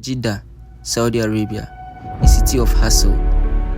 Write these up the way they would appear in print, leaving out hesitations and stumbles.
Jeddah, Saudi Arabia, a city of hustle,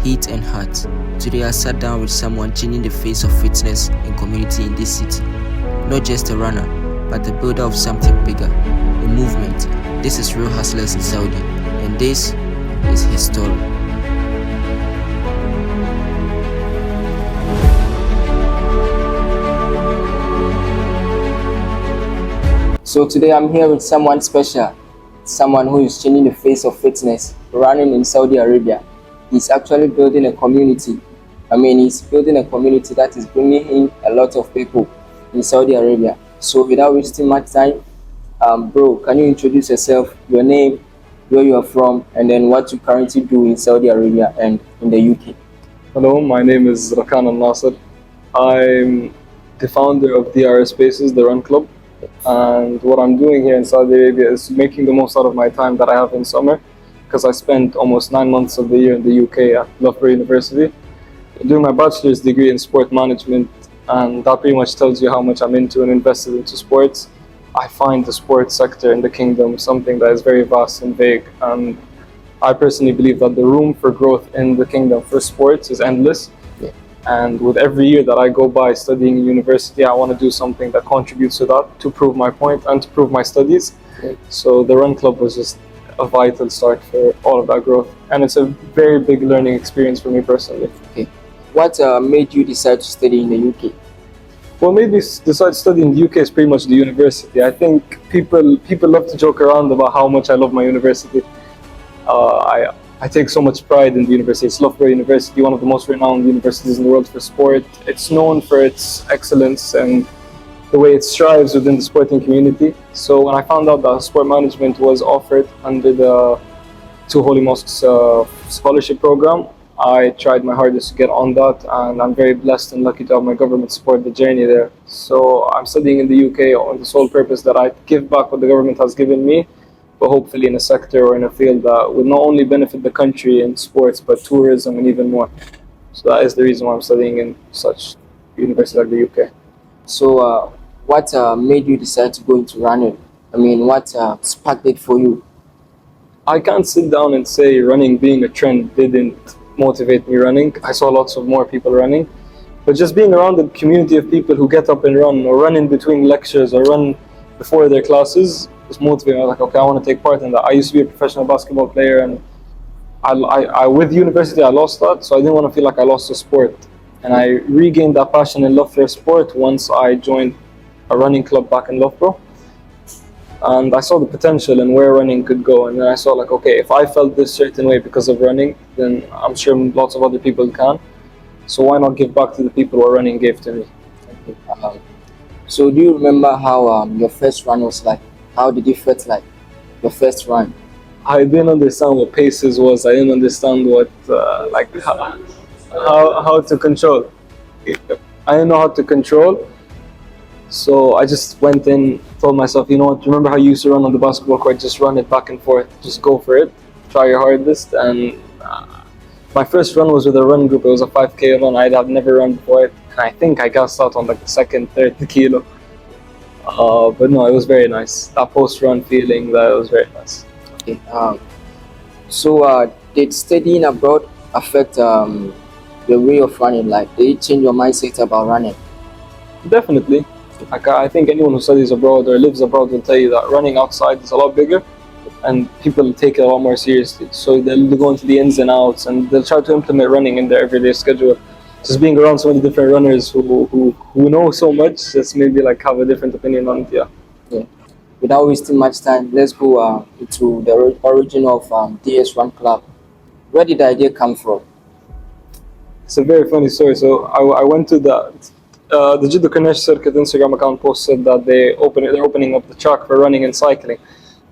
heat and heart. Today I sat down with someone changing the face of fitness and community in this city. Not just a runner, but the builder of something bigger, a movement. This is Real Hustlers in Saudi, and this is his story. So today I'm here with someone special, someone who is changing the face of fitness, running in Saudi Arabia. He's actually building a community. He's building a community that is bringing in a lot of people in Saudi Arabia. So without wasting much time, bro, can you introduce yourself, your name, where you are from, and then what you currently do in Saudi Arabia and in the UK? Hello, my name is Rakan Alnasser. I'm the founder of DRS the Run Club. And what I'm doing here in Saudi Arabia is making the most out of my time that I have in summer, because I spent almost 9 months of the year in the UK at Loughborough University doing my bachelor's degree in sport management, and that pretty much tells you how much I'm into and invested into sports. I find the sports sector in the kingdom something that is very vast and vague, and I personally believe that the room for growth in the kingdom for sports is endless. And with every year that I go by studying in university, I want to do something that contributes to that, to prove my point and to prove my studies. So the Run Club was just a vital start for all of that growth. And it's a very big learning experience for me personally. Okay. What made you decide to study in the UK? What made me decide to study in the UK is pretty much the university. I think people love to joke around about how much I love my university. I take so much pride in the university. It's Loughborough University, one of the most renowned universities in the world for sport. It's known for its excellence and the way it strives within the sporting community. So when I found out that sport management was offered under the Two Holy Mosques scholarship program, I tried my hardest to get on that, and I'm very blessed and lucky to have my government support the journey there. So I'm studying in the UK on the sole purpose that I give back what the government has given me, but hopefully in a sector or in a field that would not only benefit the country in sports, but tourism and even more. So that is the reason why I'm studying in such university like the UK. So what made you decide to go into running? What sparked it for you? I can't sit down and say running being a trend didn't motivate me running. I saw lots of more people running, but just being around the community of people who get up and run, or run in between lectures, or run before their classes, was motivating. I was like, okay, I want to take part in that. I used to be a professional basketball player, and I with university I lost that, so I didn't want to feel like I lost the sport. And I regained that passion and love for sport once I joined a running club back in Loughborough. And I saw the potential and where running could go, and then I saw like, okay, if I felt this certain way because of running, then I'm sure lots of other people can. So why not give back to the people what running gave to me? So do you remember how your first run was like? How did it feel like, your first run? I didn't understand what paces was. I didn't understand what how to control. I didn't know how to control. So I just went in, told myself, you know what, remember how you used to run on the basketball court? Just run it back and forth, just go for it, try your hardest. And my first run was with a run group. It was a 5K run. I'd never run before it. And I think I gassed out on like the second, third kilo. But no, it was very nice. That post-run feeling, that was very nice. Okay. So did studying abroad affect your way of running? Like, did it change your mindset about running? Definitely. Like, I think anyone who studies abroad or lives abroad will tell you that running outside is a lot bigger, and people take it a lot more seriously. So they'll go into the ins and outs, and they'll try to implement running in their everyday schedule. Just being around so many different runners who know so much, just maybe like have a different opinion on it. Yeah. Without wasting much time, let's go into the origin of DRS Run Club. Where did the idea come from? It's a very funny story. So I went to the Jeddah Circuit Instagram account posted that they're opening up the track for running and cycling.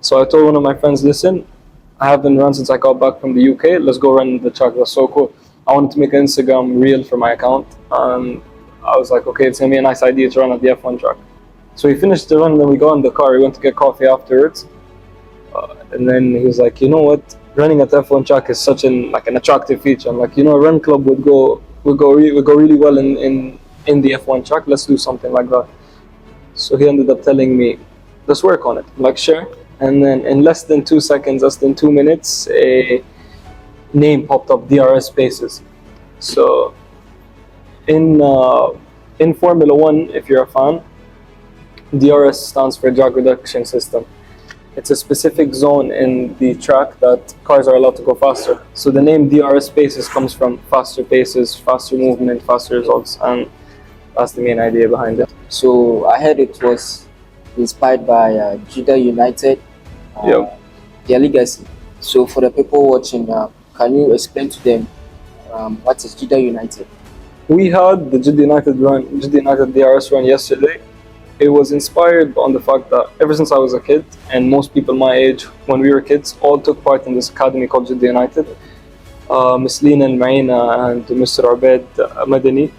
So I told one of my friends, listen, I haven't run since I got back from the UK. Let's go run the track. That's so cool. I wanted to make an Instagram reel for my account, and I was like, okay, it's gonna be a nice idea to run at the F1 track. So we finished the run, and then we got in the car. We went to get coffee afterwards, and then he was like, you know what, running at the F1 track is such an attractive feature. I'm like, you know, a run club would go really well in the F1 track. Let's do something like that. So he ended up telling me, let's work on it. I'm like, sure. And then in less than 2 seconds, less than 2 minutes, a name popped up, DRS Spaces. So in Formula One, if you're a fan, DRS stands for drag reduction system. It's a specific zone in the track that cars are allowed to go faster. So the name DRS Spaces comes from faster paces, faster movement, faster results, and that's the main idea behind it. So I heard it was inspired by Jeddah United, Yep. their legacy. So for the people watching, can you explain to them what is Jeddah United? We had the Jeddah United DRS run yesterday. It was inspired on the fact that ever since I was a kid, and most people my age, when we were kids, all took part in this academy called Jeddah United. Miss Lina Al-Maina and Mr. Abed Madani,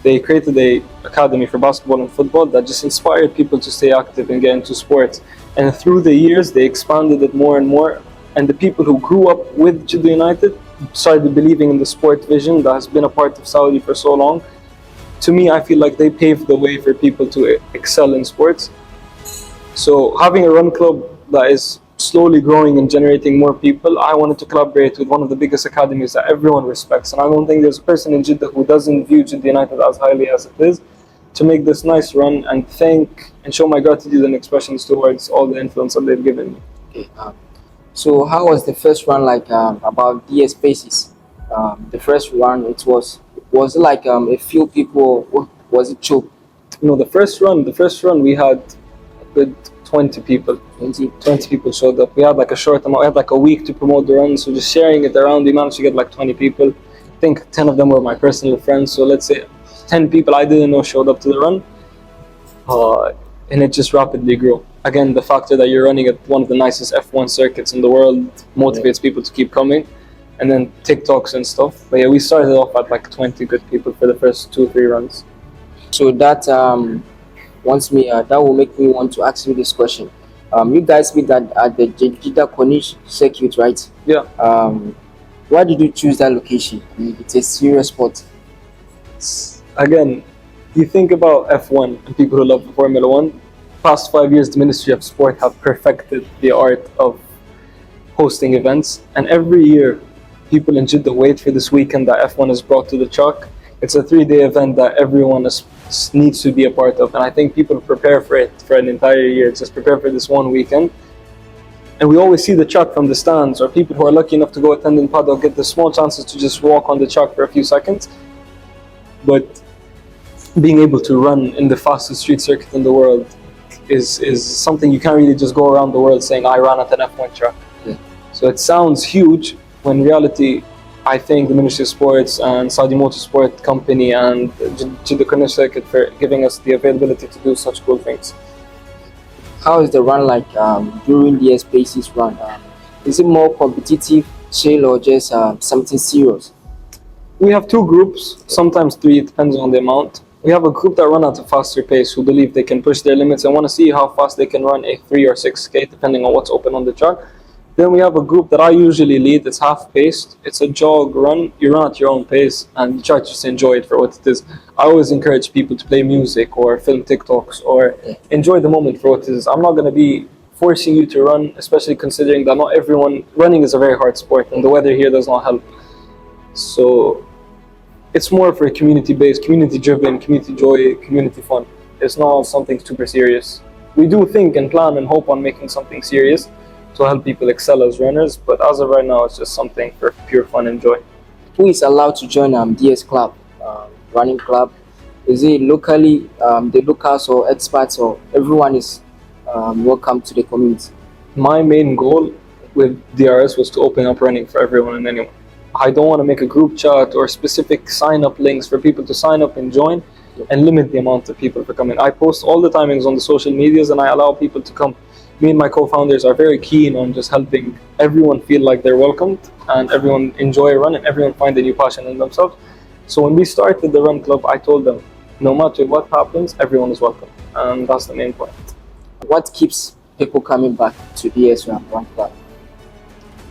they created a academy for basketball and football that just inspired people to stay active and get into sports. And through the years, they expanded it more and more. And the people who grew up with Jeddah United started believing in the sport vision that has been a part of Saudi for so long. To me, I feel like they paved the way for people to excel in sports. So having a run club that is slowly growing and generating more people, I wanted to collaborate with one of the biggest academies that everyone respects. And I don't think there's a person in Jeddah who doesn't view Jeddah United as highly as it is, to make this nice run and thank and show my gratitude and expressions towards all the influence that they've given me. Okay. So how was the first run like about DS Spaces? The first run, was it like a few people, or was it choke? No, the first run we had a good 20 people. 20 people showed up. We had like a short amount, we had like a week to promote the run, so just sharing it around, we managed to get like 20 people. I think 10 of them were my personal friends, so let's say 10 people I didn't know showed up to the run. And it just rapidly grew. Again, the factor that you're running at one of the nicest F1 circuits in the world motivates people to keep coming. And then TikToks and stuff. But yeah, we started off at like 20 good people for the first 2-3 runs. So that that will make me want to ask you this question. You guys meet at the Jeddah Corniche circuit, right? Yeah. Why did you choose that location? I mean, it's a serious sport. Again, you think about F1 and people who love Formula One. Past 5 years, the Ministry of Sport have perfected the art of hosting events, and every year, people in Jeddah wait for this weekend that F1 is brought to the track. It's a 3-day event that everyone needs to be a part of, and I think people prepare for it for an entire year. Just prepare for this one weekend. And we always see the track from the stands, or people who are lucky enough to go attend in paddock get the small chances to just walk on the track for a few seconds. But being able to run in the fastest street circuit in the world is something you can't really just go around the world saying, I ran at an F1 track. Yeah. So it sounds huge, when in reality, I thank the Ministry of Sports and Saudi Motorsport Company and Jeddah Corniche Circuit for giving us the availability to do such cool things. How is the run like during the Spaces run? Is it more competitive, chill, or just something serious? We have 2 groups, sometimes 3, it depends on the amount. We have a group that run at a faster pace who believe they can push their limits and want to see how fast they can run a 3 or 6K depending on what's open on the track. Then we have a group that I usually lead, it's half-paced. It's a jog run, you run at your own pace and you try to just enjoy it for what it is. I always encourage people to play music or film TikToks or enjoy the moment for what it is. I'm not going to be forcing you to run, especially considering that not everyone, running is a very hard sport and the weather here does not help. So it's more for community-based, community-driven, community joy, community fun. It's not something super serious. We do think and plan and hope on making something serious to help people excel as runners, but as of right now, it's just something for pure fun and joy. Who is allowed to join DS Club, running club? Is it locally, the locals or expats, or everyone is welcome to the community? My main goal with DRS was to open up running for everyone and anyone. I don't want to make a group chat or specific sign-up links for people to sign up and join and limit the amount of people for coming. I post all the timings on the social medias and I allow people to come. Me and my co-founders are very keen on just helping everyone feel like they're welcomed and everyone enjoy a run and everyone find a new passion in themselves. So when we started the Run Club, I told them, no matter what happens, everyone is welcome. And that's the main point. What keeps people coming back to DS Run Club?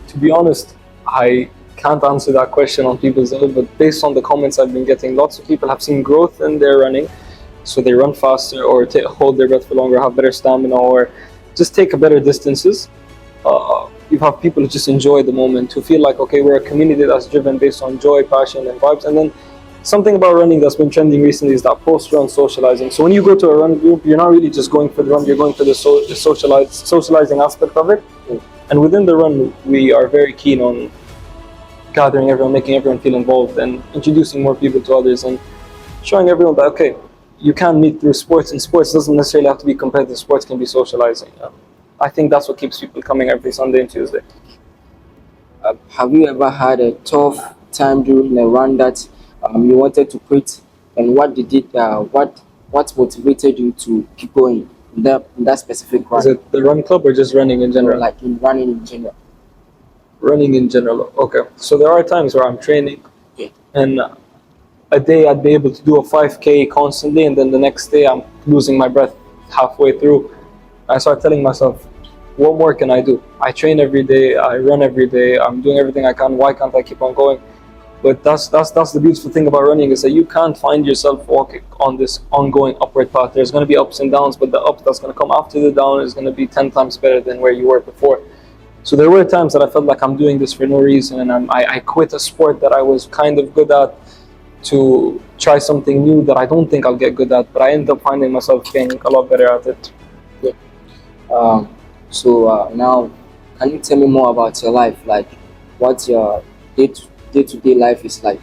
To be honest, I can't answer that question on people's level, but based on the comments I've been getting, lots of people have seen growth in their running. So they run faster or hold their breath for longer, have better stamina, or just take better distances. You have people who just enjoy the moment, who feel like, okay, we're a community that's driven based on joy, passion, and vibes. And then something about running that's been trending recently is that post-run socializing. So when you go to a run group, you're not really just going for the run, you're going for the socializing aspect of it. And within the run, we are very keen on gathering everyone, making everyone feel involved, and introducing more people to others, and showing everyone that, okay, you can meet through sports, and sports doesn't necessarily have to be competitive. Sports can be socializing. I think that's what keeps people coming every Sunday and Tuesday. Have you ever had a tough time during a run that you wanted to quit, and what did it? What motivated you to keep going in that specific run? Is it the run club or just running in general? Like in running in general. Running in general. Okay. So there are times where I'm training, Okay. and a day I'd be able to do a 5K constantly, and then the next day I'm losing my breath halfway through. I start telling myself, what more can I do? I train every day, I run every day, I'm doing everything I can. Why can't I keep on going? But that's the beautiful thing about running, is that you can't find yourself walking on this ongoing upward path. There's going to be ups and downs, but the up that's going to come after the down is going to be 10 times better than where you were before. So there were times that I felt like I'm doing this for no reason, and I quit a sport that I was kind of good at to try something new that I don't think I'll get good at, but I end up finding myself getting a lot better at it. Now, can you tell me more about your life? Like, what your day-to-day life is like?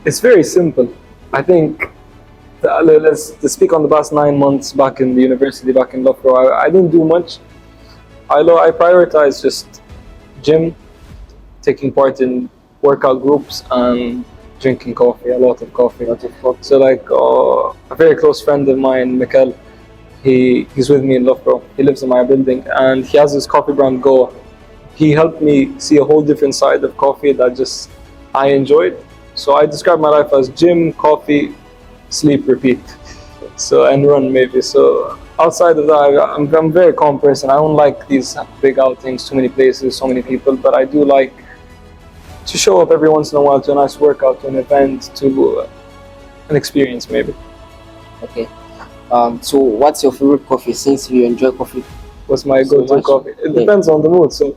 It's very simple. I think, let's speak on the past 9 months back in the university, back in Loughborough. I didn't do much. I prioritize just gym, taking part in workout groups, and drinking coffee, a lot of coffee. So like a very close friend of mine, Mikhail, he's with me in Loughborough. He lives in my building, and he has his coffee brand Goa. He helped me see a whole different side of coffee that just I enjoyed. So I describe my life as gym, coffee, sleep, repeat. So, and run maybe. So outside of that, I'm a very calm person. I don't like these big outings, too many places, so many people, but I do like to show up every once in a while to a nice workout, to an event, to an experience maybe. Okay. So what's your favorite coffee, since you enjoy coffee? What's my So go-to much? coffee? It Yeah. depends on the mood. So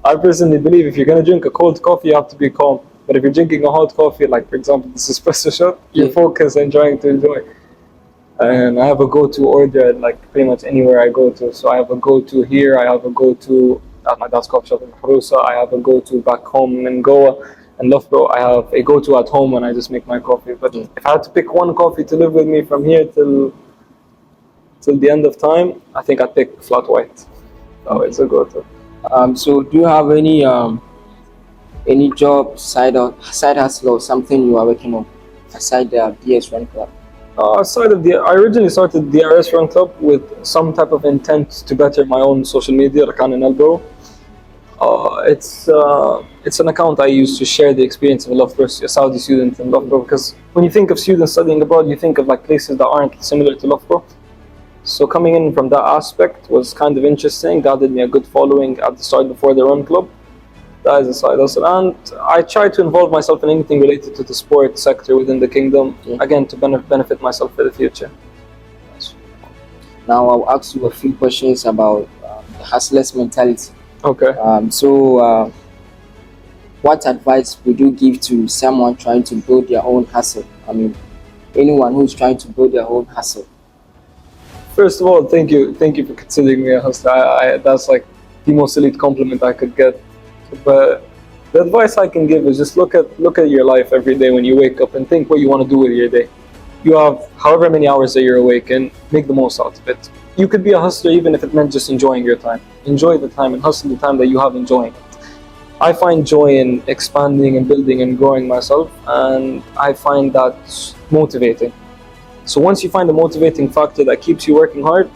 I personally believe if you're going to drink a cold coffee, you have to be calm. But if you're drinking a hot coffee, like for example this espresso shot, you're Yeah. focused and trying to enjoy. And I have a go-to order at like pretty much anywhere I go to. So I have a go-to here, I have a go-to at my dad's coffee shop in Harusa, I have a go-to back home in Goa and Loughborough. I have a go-to at home when I just make my coffee. But if I had to pick one coffee to live with me from here till the end of time, I think I'd pick flat white. Oh, it's a go-to. So do you have any job, side hustle, or something you are working on aside the DRS Run Club? I originally started DRS Run Club with some type of intent to better my own social media, Rakan Alnasser. It's an account I use to share the experience of a Loughborough, a Saudi student in Loughborough, because when you think of students studying abroad, you think of like places that aren't similar to Loughborough. So coming in from that aspect was kind of interesting, gathered me a good following at the start before the Run Club. That is a side hustle, and I try to involve myself in anything related to the sport sector within the kingdom, again to benefit myself for the future. Now I'll ask you a few questions about the hustler's mentality. Okay. What advice would you give to someone trying to build their own hustle? I mean, anyone who's trying to build their own hustle. First of all, thank you for considering me a hustler. That's like the most elite compliment I could get. But the advice I can give is just look at your life every day when you wake up and think what you want to do with your day. You have however many hours that you're awake, and make the most out of it. You could be a hustler even if it meant just enjoying your time. Enjoy the time and hustle the time that you have enjoying it. I find joy in expanding and building and growing myself, and I find that motivating. So once you find a motivating factor that keeps you working hard,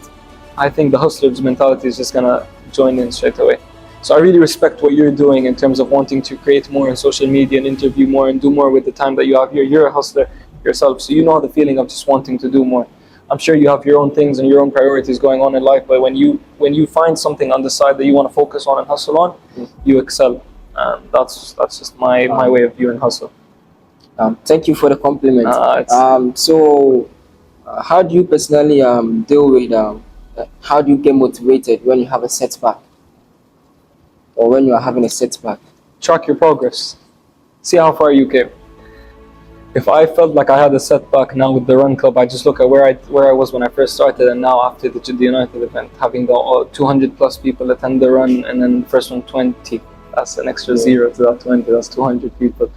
I think the hustler's mentality is just gonna join in straight away. So I really respect what you're doing in terms of wanting to create more on social media and interview more and do more with the time that you have here. You're a hustler yourself, so you know the feeling of just wanting to do more. I'm sure you have your own things and your own priorities going on in life, but when you find something on the side that you want to focus on and hustle on, you excel. That's just my way of viewing hustle. Thank you for the compliment. How do you personally deal with a How do you get motivated when you have a setback or when you are having a setback? Track your progress. See how far you came. If I felt like I had a setback now with the Run Club, I just look at where I was when I first started, and now after the Jeddah United event, having the 200 plus people attend the run, and then the first one 20. That's an extra zero to that 20. That's 200 people.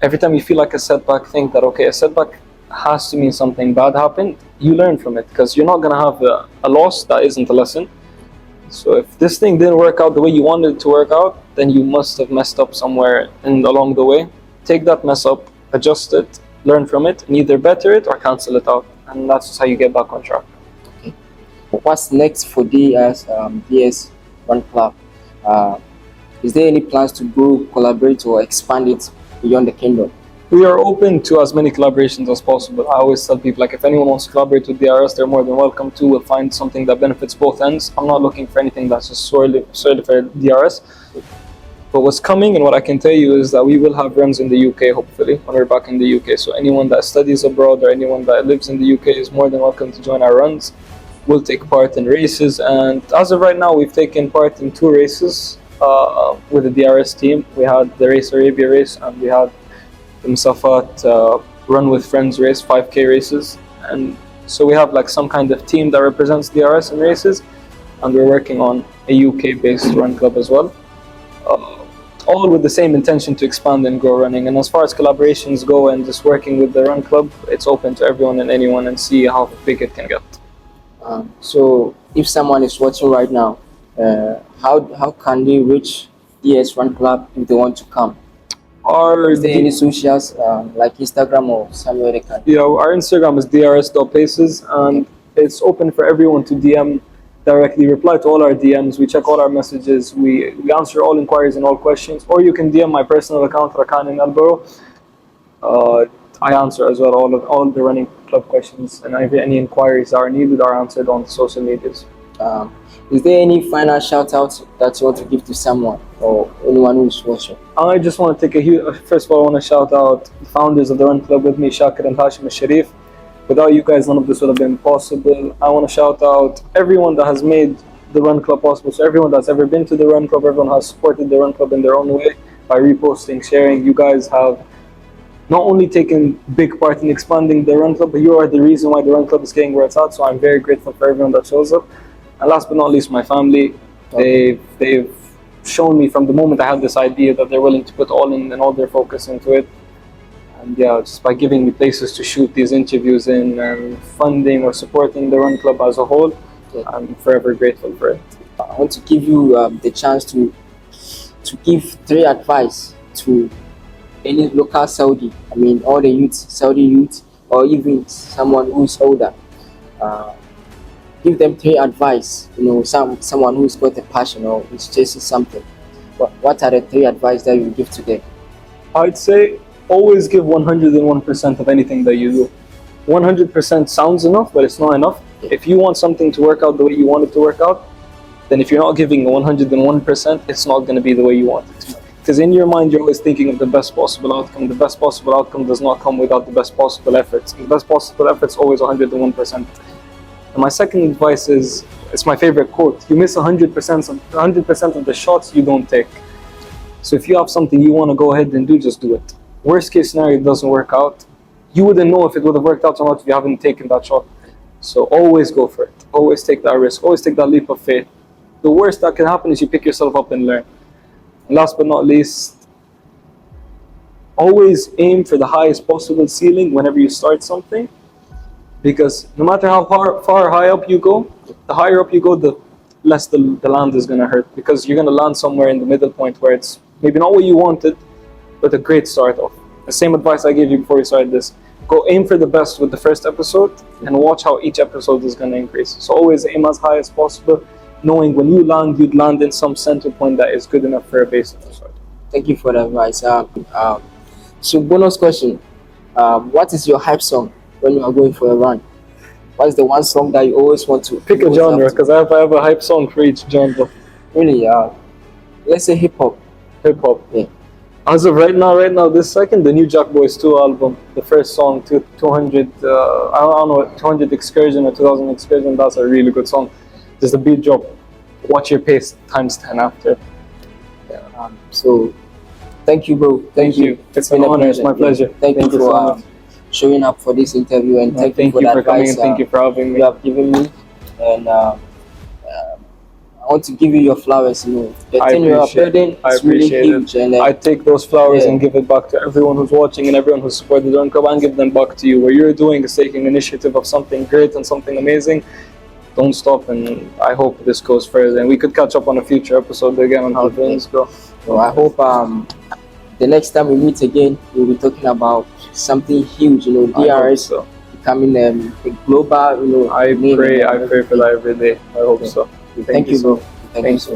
Every time you feel like a setback, think that okay, a setback has to mean something bad happened. You learn from it, because you're not gonna have a loss that isn't a lesson. So if this thing didn't work out the way you wanted it to work out, then you must have messed up somewhere along the way. Take that mess up, adjust it, learn from it, and either better it or cancel it out. And that's just how you get back on track. Okay. What's next for DRS Run Club? Is there any plans to grow, collaborate, or expand it beyond the kingdom? We are open to as many collaborations as possible. I always tell people, like, if anyone wants to collaborate with DRS, they're more than welcome to. We'll find something that benefits both ends. I'm not looking for anything that's just solely for DRS. But what's coming, and what I can tell you, is that we will have runs in the UK, hopefully, when we're back in the UK. So anyone that studies abroad or anyone that lives in the UK is more than welcome to join our runs. We'll take part in races, and as of right now, we've taken part in 2 races with the DRS team. We had the Race Arabia race, and we had the Musafat Run with Friends race, 5K races. And so we have like some kind of team that represents DRS in races, and we're working on a UK-based run club as well. All with the same intention to expand and grow running. And as far as collaborations go and just working with the run club, it's open to everyone and anyone, and see how big it can get. So if someone is watching right now, how can they reach DRS Run Club if they want to come? Is there any socials like Instagram or somewhere they can? Yeah, our Instagram is drs.paces, and it's open for everyone to DM directly, reply to all our DMs. We check all our messages. We answer all inquiries and all questions. Or you can DM my personal account, Rakan Alnasser. I answer as well all the running club questions, and any inquiries that are needed are answered on social medias. Is there any final shout out that you want to give to someone or anyone who's watching? I just want to take first of all, I want to shout out the founders of the Run Club with me, Shakir and Hashim al-Sharif. Without you guys, none of this would have been possible. I want to shout out everyone that has made the Run Club possible. So everyone that's ever been to the Run Club, everyone has supported the Run Club in their own way by reposting, sharing. You guys have not only taken big part in expanding the Run Club, but you are the reason why the Run Club is getting where it's at. So I'm very grateful for everyone that shows up. And last but not least, my family. They've shown me from the moment I had this idea that they're willing to put all in and all their focus into it. And yeah, just by giving me places to shoot these interviews in, and funding or supporting the Run Club as a whole, I'm forever grateful for it. I want to give you the chance to give 3 advice to any local Saudi. I mean, all the youth, Saudi youth, or even someone who's older. Give them 3 advice. You know, someone who's got a passion or is chasing something. What are the 3 advice that you give to them? I'd say always give 101% of anything that you do. 100% sounds enough, but it's not enough. If you want something to work out the way you want it to work out, then if you're not giving 101%, it's not going to be the way you want it to. Because in your mind, you're always thinking of the best possible outcome. The best possible outcome does not come without the best possible efforts. And the best possible efforts always 101%. And my second advice is, it's my favorite quote: you miss 100% of the shots you don't take. So if you have something you want to go ahead and do, just do it. Worst case scenario, it doesn't work out. You wouldn't know if it would have worked out or not if you haven't taken that shot. So always go for it. Always take that risk. Always take that leap of faith. The worst that can happen is you pick yourself up and learn. And last but not least, always aim for the highest possible ceiling whenever you start something. Because no matter how far high up you go, the higher up you go, the less the land is going to hurt. Because you're going to land somewhere in the middle point where it's maybe not what you wanted, but a great start off. The same advice I gave you before you started this. Go aim for the best with the first episode and watch how each episode is going to increase. So always aim as high as possible, knowing when you land, you'd land in some center point that is good enough for a base episode. Thank you for the advice. So bonus question. What is your hype song when you are going for a run? What is the one song that you always want to pick a genre? Because I have a hype song for each genre. Really? Let's say hip hop. Hip hop. Yeah. As of right now, this second, the new Jack Boys 2 album, the first song, 200, I don't know, 200 Excursion or 2000 Excursion, that's a really good song. Just a beat drop. Watch your pace times 10 after. So, thank you, bro. Thank you. It's been an honor. It's my pleasure. Thank you for so much. showing up for this interview, and thank you for the coming advice and thank you for having me. you have given me. And I want to give you your flowers. You know, the thing you are building is really huge, and I take those flowers and give it back to everyone who's watching and everyone who's supported the Run Club, and give them back to you. What you're doing is taking initiative of something great and something amazing. Don't stop, and I hope this goes further, and we could catch up on a future episode again on how things go. So I hope the next time we meet again, we'll be talking about something huge. You know, DRS becoming a global. You know, I pray for that every day. I hope so. Thank you so. Thank you so.